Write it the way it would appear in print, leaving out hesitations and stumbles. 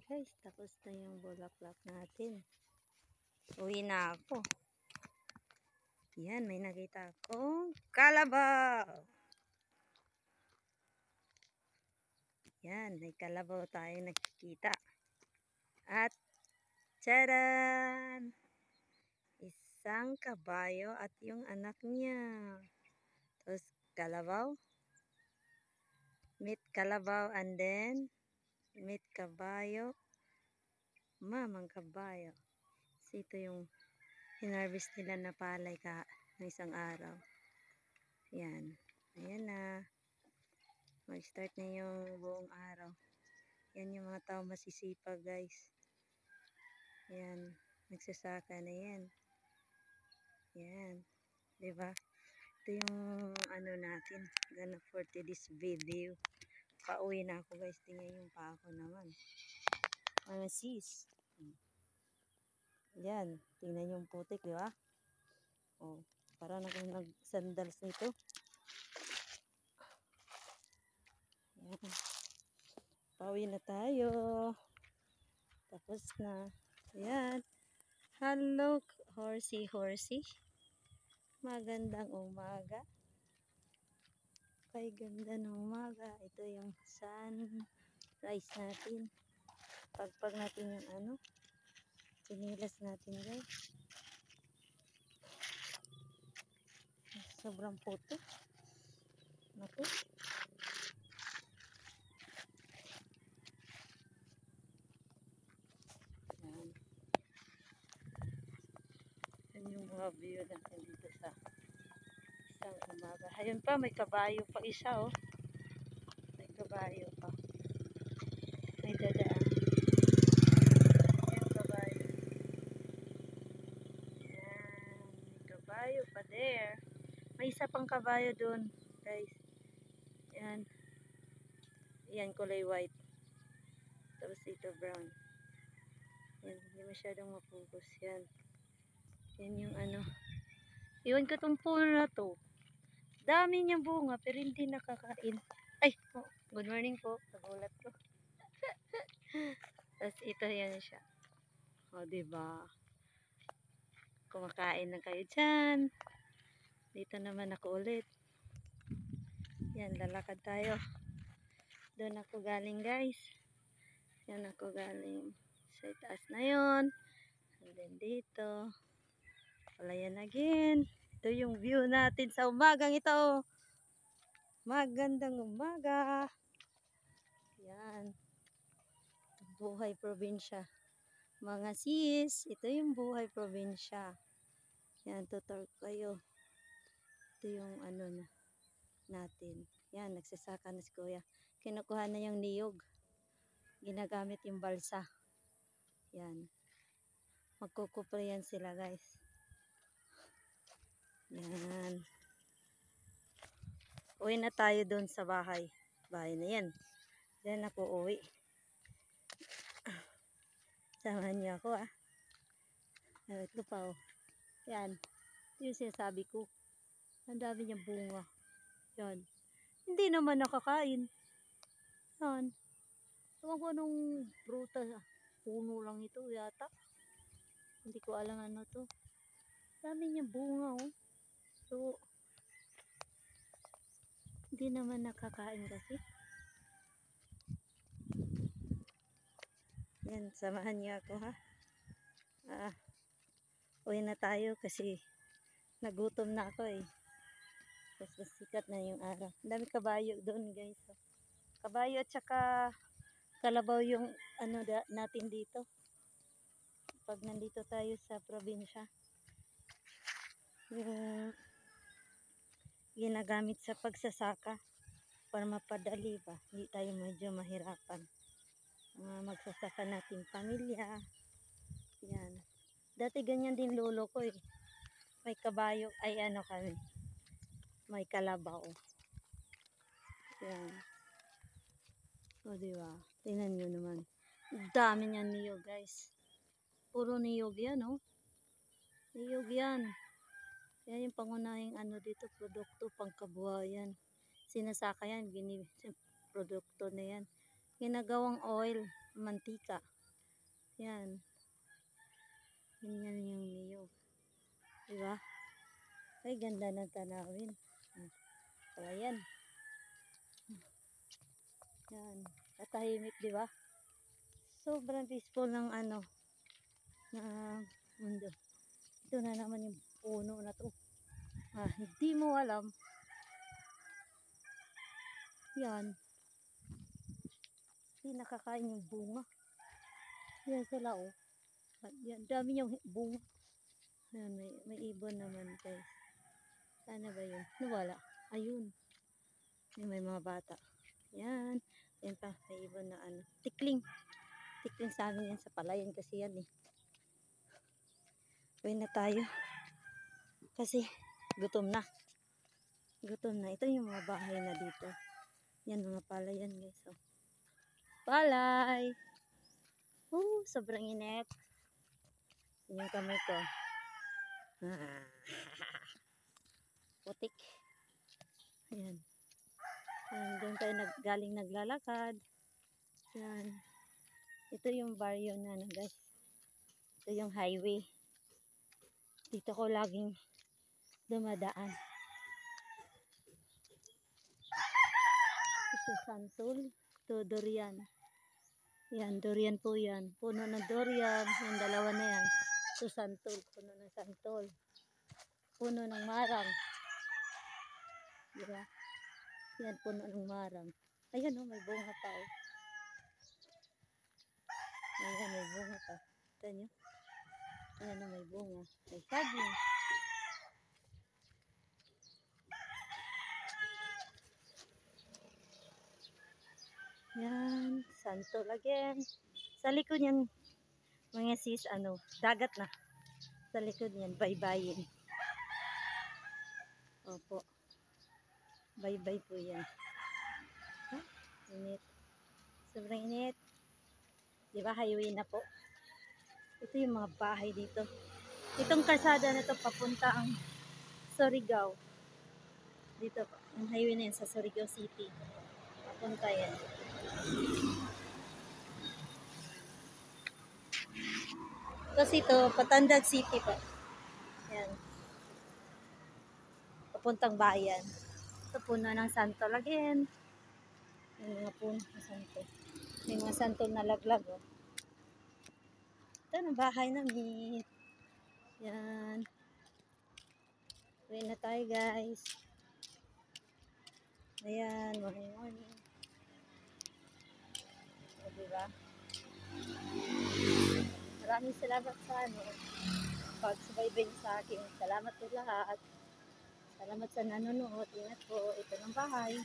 guys, tapos na yung bulaklak natin. Uwi na ako. Yan, may nakita akong kalabaw. Yan, may kalabaw tayo nakikita. At tcharan! Isang kabayo at yung anak niya. Tapos kalabaw. Meet kalabaw and then meet kabayo. Mamang kabayo. So ito yung hinarvest nila na palay ng isang araw. Yan. Ayan na. Mag-start na yung buong araw. Yan yung mga tao masisipag guys. Yan. Nagsasaka na yan. Yan. Diba? Ito yung ano natin. Gonna for today's video. Pauwi na ako guys. Tingnan yung pa ako naman. Mga sis. Yan. Tingnan yung putik, di ba? Oh, parang ako nag-sandals nito. Yan. Pauwi na tayo. Tapos na. Yan. Hello, horsey. Magandang umaga. Kay ganda ng umaga. Ito yung sunrise natin. Pagpag natin yung ano. Sinilas natin guys. Sobrang puto. Naku. Yan. Yan yung mga view natin dito sa isang umaga. Ayun pa, may kabayo pa isa oh. May kabayo pa. May dadaan. Yan kabayo. Yan. May kabayo pa there. May isa pang kabayo doon, guys. Yan. Yan, kulay white. Tapos ito brown. Yan, hindi masyadong mapugus. Yan. Yan yung ano. Iwan ko itong puno na to. Dami niyang bunga, pero hindi nakakain. Ay, oh, good morning po. Nagulat ko. Tapos ito yan siya. O, diba? Kumakain na kayo dyan. Dito naman ako ulit. Yan, lalakad tayo. Doon ako galing guys. Yan ako galing sa itaas na yun. And then dito. Palayan again. Ito yung view natin sa umagang ito. Magandang umaga. Yan. Buhay probinsya. Mga sis, ito yung buhay probinsya. Yan, tutor kayo. Ito yung ano natin. Yan, nagsasaka na si kuya. Kinukuha na yung niyog. Ginagamit yung balsa. Yan. Magkukupra yan sila guys. Yan. Uwi na tayo doon sa bahay. Bahay na yan. Diyan ako uwi. Samahan niyo ako ah. Ito pa oh. Yan. Ito yung sinasabi ko. Ang dami niyang bunga. Yan. Hindi naman nakakain. Yan. Ewan ko anong prutas. Puno lang ito yata. Hindi ko alam ano to. Dami niyang bunga oh. So, hindi naman nakakain kasi. Yan, samahan niyo ako ha. Uwi na tayo kasi nagutom na ako eh. Kasi sikat na yung araw. Ang dami kabayo doon guys. Kabayo at saka kalabaw yung ano natin dito. Pag nandito tayo sa probinsya. Yung ginagamit sa pagsasaka para mapadali ba. Hindi tayo medyo mahirapan. Magsasaka natin pamilya. Yan. Dati ganyan din lolo ko eh. May kabayo, ay ano kami. May kalabaw. Yan. O diba? Tingnan nyo naman. Dami niyan niyog guys. Puro niyog yan oh. Niyog yan. Yan yung pangunahing ano dito, produkto, pangkabuhayan. Sinasaka yan, produkto na yan. Ginagawang oil. mantika. Yan. Ganyan yung niyog. Diba? Ay, ganda ng tanawin. Palayan. Yan. Katahimik, diba? Sobrang peaceful ng ano, na mundo. Ito na naman yung puno na to. Hindi mo alam. Yan. Hindi nakakain yung bunga. Yan sila, oh. Yan, dami yung bunga. Yan, may ibon naman, guys. Sana ba yun? Nawala. Ayun. May mga bata. Yan. Yan pa, may ibon na ano. Tikling. Tikling sa amin yan sa palayan kasi yan eh. Uwi na tayo. Kasi gutom na. Gutom na. Ito yung mga bahay na dito. Yan, mga palayan guys. So, palay. Sobrang init. Yan yung kamay ko. Putik. Ayan. Ayan, doon tayo galing naglalakad. Yan. Ito yung baryo na guys. Ito yung highway. Dito ko laging dumadaan. Ito santol. Ito durian. Yan, durian po yan. Puno ng durian. Yung dalawa na yan. Ito santol. Puno ng santol. Puno ng marang. Diba? Yan, puno ng marang. Ayan o, may bunga pa o. Ayan, may bunga pa. Ito nyo. Ayan o, may bunga. May saging. Yan, santol again. Sa likod yan, mga sis, dagat na. Sa likod yan, baybayin. Opo. Baybay po yan. Init. Sobrang init. Diba, highway na po. Ito yung mga bahay dito. Itong kalsada na to papunta ang Surigao. Dito po. Ang highway na yan sa Surigao City. Papunta yan. Kasi ito, Batandag City po. Yan. Papuntang bayan. Ito puno ng santol again. May mga puno ng santol. May mga santol na laglag. Oh. Ito ang bahay namin. Yan. Uwi na tayo guys. Ayan, morning morning. O, diba? Maraming salamat sa pagsubaybay sa akin. Salamat po lahat. Salamat sa nanonood. Ingat po. Ito ng bahay.